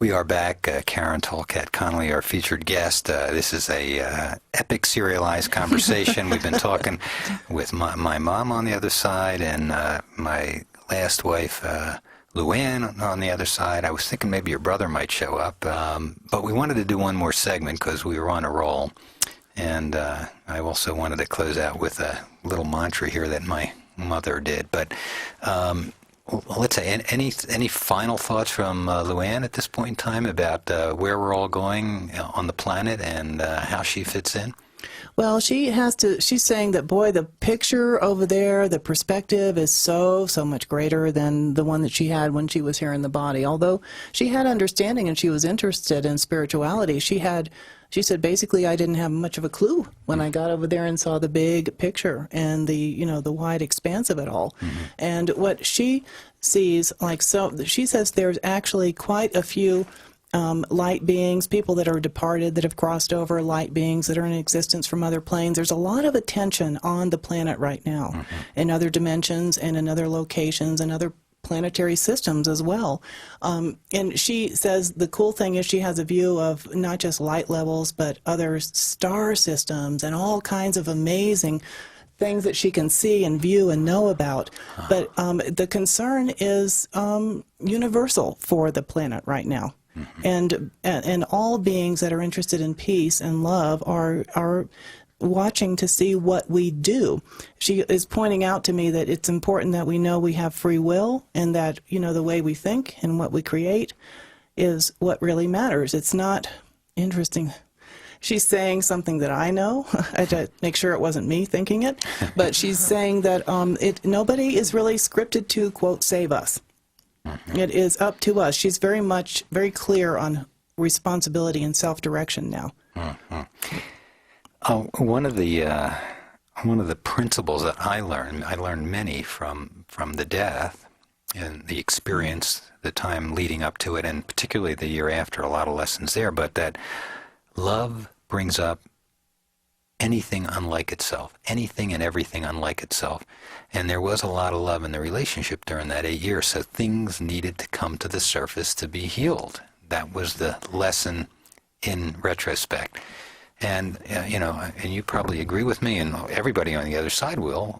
We are back. Karen Tallkat Conley, our featured guest. This is a epic serialized conversation. We've been talking with my mom on the other side and my last wife, Luann, on the other side. I was thinking maybe your brother might show up, but we wanted to do one more segment because we were on a roll. And I also wanted to close out with a little mantra here that my mother did. But let's say, any final thoughts from Luann at this point in time about where we're all going on the planet and how she fits in? Well, she's saying that, boy, the picture over there, the perspective is so much greater than the one that she had when she was here in the body. Although she had understanding and she was interested in spirituality, she said, basically, I didn't have much of a clue when I got over there and saw the big picture and the wide expanse of it all. Mm-hmm. And what she sees, she says there's actually quite a few light beings, people that are departed, that have crossed over, light beings that are in existence from other planes. There's a lot of attention on the planet right now, mm-hmm. in other dimensions and in other locations and other planetary systems as well. And she says the cool thing is she has a view of not just light levels, but other star systems and all kinds of amazing things that she can see and view and know about. But the concern is universal for the planet right now. Mm-hmm. And all beings that are interested in peace and love are watching to see what we do. She is pointing out to me that it's important that we know we have free will and that, the way we think and what we create is what really matters. It's not interesting. She's saying something that I know. I had to make sure it wasn't me thinking it. But she's saying that nobody is really scripted to, quote, save us. Mm-hmm. It is up to us. She's very clear on responsibility and self-direction now. Mm-hmm. One of the principles that I learned many from the death and the experience, the time leading up to it, and particularly the year after, a lot of lessons there, but that love brings up anything unlike itself, anything and everything unlike itself. And there was a lot of love in the relationship during that 8 years, so things needed to come to the surface to be healed. That was the lesson in retrospect. And, and you probably agree with me, and everybody on the other side will,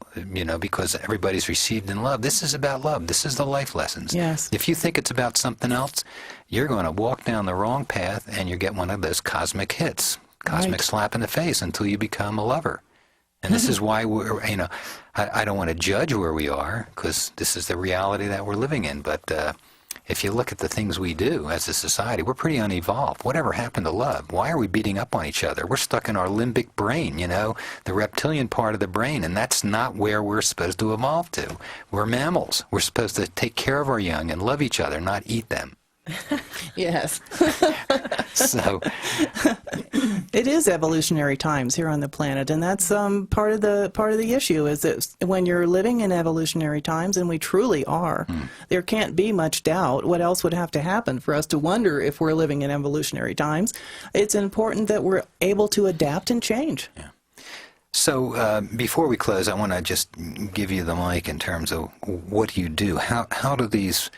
because everybody's received in love. This is about love. This is the life lessons. Yes. If you think it's about something else, you're going to walk down the wrong path, and you get one of those cosmic hits, cosmic slap in the face until you become a lover. And this is why we're, I don't want to judge where we are, because this is the reality that we're living in, but if you look at the things we do as a society, we're pretty unevolved. Whatever happened to love? Why are we beating up on each other? We're stuck in our limbic brain, the reptilian part of the brain, and that's not where we're supposed to evolve to. We're mammals. We're supposed to take care of our young and love each other, not eat them. Yes. So it is evolutionary times here on the planet, and that's part of the issue is that when you're living in evolutionary times, and we truly are, there can't be much doubt. What else would have to happen for us to wonder if we're living in evolutionary times? It's important that we're able to adapt and change. Yeah. So before we close, I want to just give you the mic in terms of what you do. How do these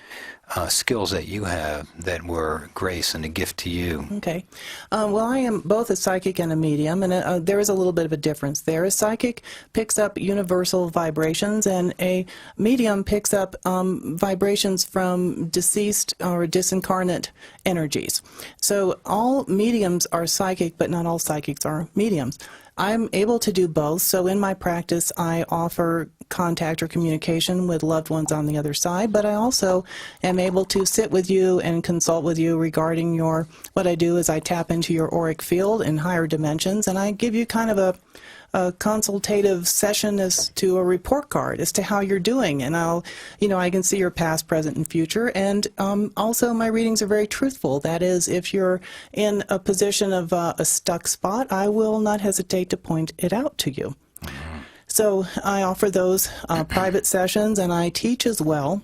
skills that you have that were grace and a gift to you? Okay. Well, I am both a psychic and a medium, and there is a little bit of a difference there. A psychic picks up universal vibrations, and a medium picks up vibrations from deceased or disincarnate energies. So all mediums are psychic, but not all psychics are mediums. I'm able to do both, so in my practice I offer contact or communication with loved ones on the other side, but I also am able to sit with you and consult with you regarding what I do is I tap into your auric field in higher dimensions, and I give you kind of a consultative session as to a report card as to how you're doing, and I can see your past, present, and future, and also my readings are very truthful. That is, if you're in a position of a stuck spot, I will not hesitate to point it out to you. So I offer those private sessions, and I teach as well.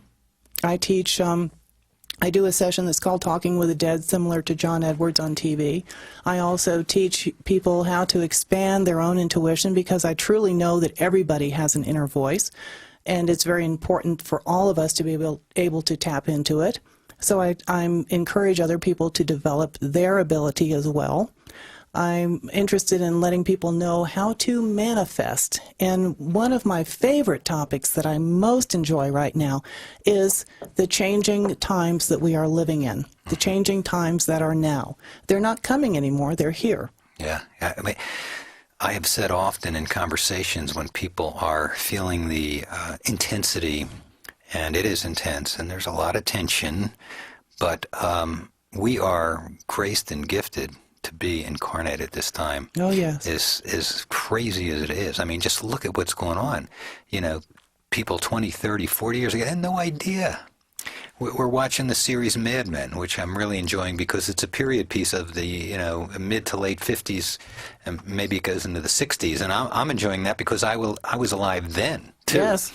I teach I do a session that's called Talking with the Dead, similar to John Edwards on TV. I also teach people how to expand their own intuition, because I truly know that everybody has an inner voice, and it's very important for all of us to be able to tap into it. So I encourage other people to develop their ability as well. I'm interested in letting people know how to manifest. And one of my favorite topics that I most enjoy right now is the changing times that we are living in, the changing times that are now. They're not coming anymore, they're here. Yeah. I mean, I have said often in conversations when people are feeling the intensity, and it is intense, and there's a lot of tension, but we are graced and gifted to be incarnate at this time. Oh, yes. As crazy as it is. I mean, just look at what's going on. You know, people 20, 30, 40 years ago had no idea. We're watching the series Mad Men, which I'm really enjoying because it's a period piece of the, you know, mid to late 50s, and maybe it goes into the 60s. And I'm enjoying that because I was alive then, too. Yes.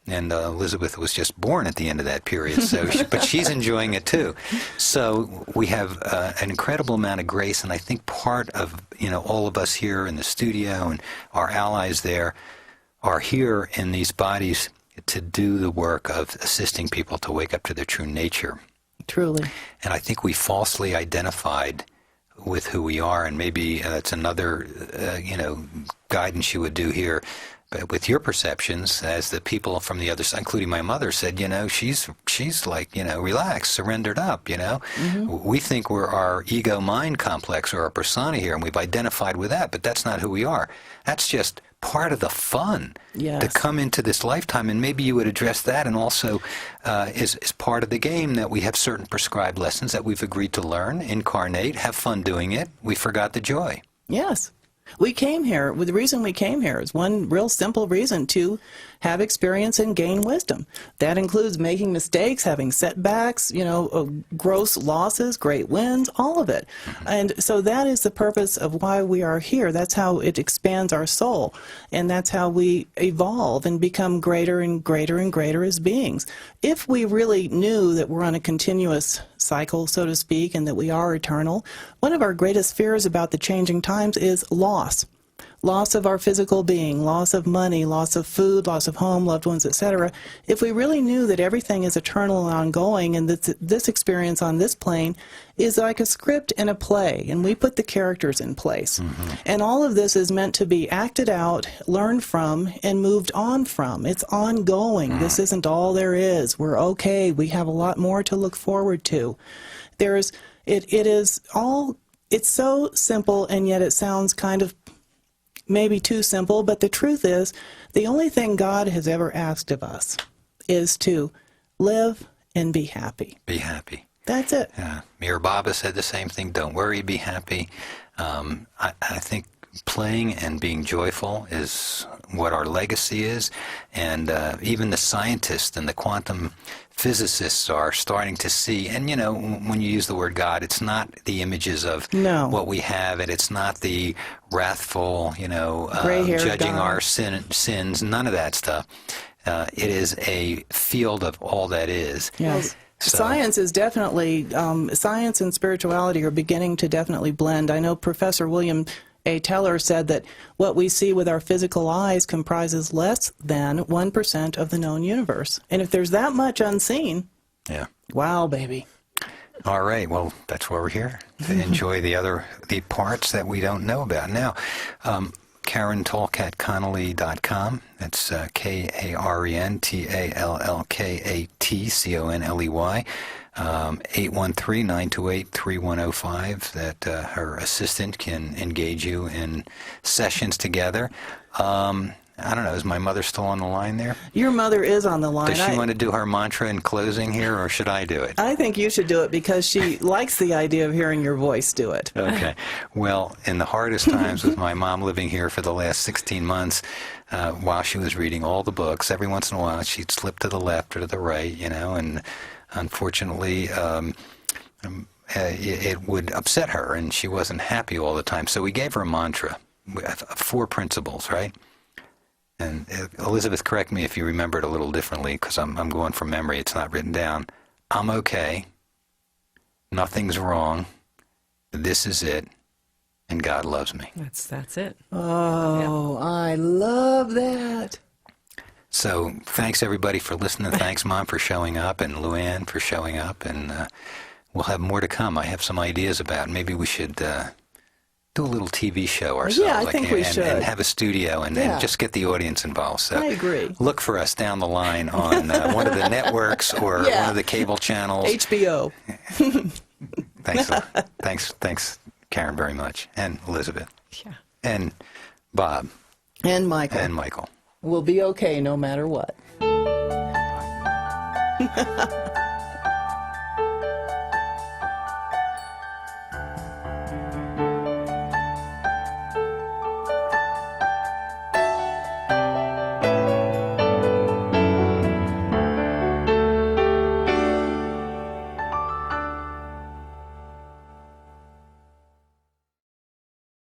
And Elizabeth was just born at the end of that period, so but she's enjoying it too. So we have an incredible amount of grace, and I think part of, you know, all of us here in the studio and our allies there are here in these bodies to do the work of assisting people to wake up to their true nature. Truly. And I think we falsely identified with who we are, and maybe that's another, you know, guidance you would do here. But with your perceptions, as the people from the other side, including my mother, said, you know, she's like, you know, relaxed, surrendered up, you know. Mm-hmm. We think we're our ego-mind complex or our persona here, and we've identified with that, but that's not who we are. That's just part of the fun to come into this lifetime, and maybe you would address that, and also is part of the game that we have certain prescribed lessons that we've agreed to learn, incarnate, have fun doing it. We forgot the joy. Yes. We came here, the reason we came here is one real simple reason: to have experience and gain wisdom. That includes making mistakes, having setbacks, you know, gross losses, great wins, all of it. And so that is the purpose of why we are here. That's how it expands our soul. And that's how we evolve and become greater and greater and greater as beings. If we really knew that we're on a continuous cycle, so to speak, and that we are eternal, one of our greatest fears about the changing times is loss. Loss of our physical being, loss of money, loss of food, loss of home, loved ones, etc. If we really knew that everything is eternal and ongoing, and that this experience on this plane is like a script in a play, and we put the characters in place. Mm-hmm. And all of this is meant to be acted out, learned from, and moved on from. It's ongoing. Mm-hmm. This isn't all there is. We're okay. We have a lot more to look forward to. It is all, it's so simple, and yet it sounds kind of maybe too simple, but the truth is, the only thing God has ever asked of us is to live and be happy. Be happy. That's it. Yeah. Mir Baba said the same thing. Don't worry, be happy. I think playing and being joyful is what our legacy is, and even the scientists and the quantum physicists are starting to see, and you know, when you use the word God, it's not the images of what we have, and it's not the wrathful, you know, judging our sins, none of that stuff. It is a field of all that is. Yes. So. Science is definitely, science and spirituality are beginning to definitely blend. I know Professor William A. Teller said that what we see with our physical eyes comprises less than 1% of the known universe. And if there's that much unseen, wow, baby. All right, well, that's why we're here, to enjoy the parts that we don't know about. Now, Karen Tallkat Conley.com. That's KarenTallkat Conley. 813-928-3105, that her assistant can engage you in sessions together. I don't know, is my mother still on the line there? Your mother is on the line. Does she want to do her mantra in closing here, or should I do it? I think you should do it because she likes the idea of hearing your voice do it. Okay. Well, in the hardest times with my mom living here for the last 16 months, while she was reading all the books, every once in a while she'd slip to the left or to the right, you know, and unfortunately it would upset her, and she wasn't happy all the time. So we gave her a mantra, 4 principles, right? And Elizabeth, correct me if you remember it a little differently, because I'm going from memory. It's not written down. I'm okay. Nothing's wrong. This is it. And God loves me. That's it. Oh, yeah. I love that. So thanks everybody for listening. Thanks Mom for showing up, and Luann for showing up, and we'll have more to come. I have some ideas about maybe we should do a little TV show ourselves. Yeah, I think we should. And have a studio and just get the audience involved. So I agree. Look for us down the line on one of the networks or one of the cable channels. HBO. Thanks, Karen, very much, and Elizabeth. Yeah. And Bob. And Michael. And Michael. We'll be okay no matter what.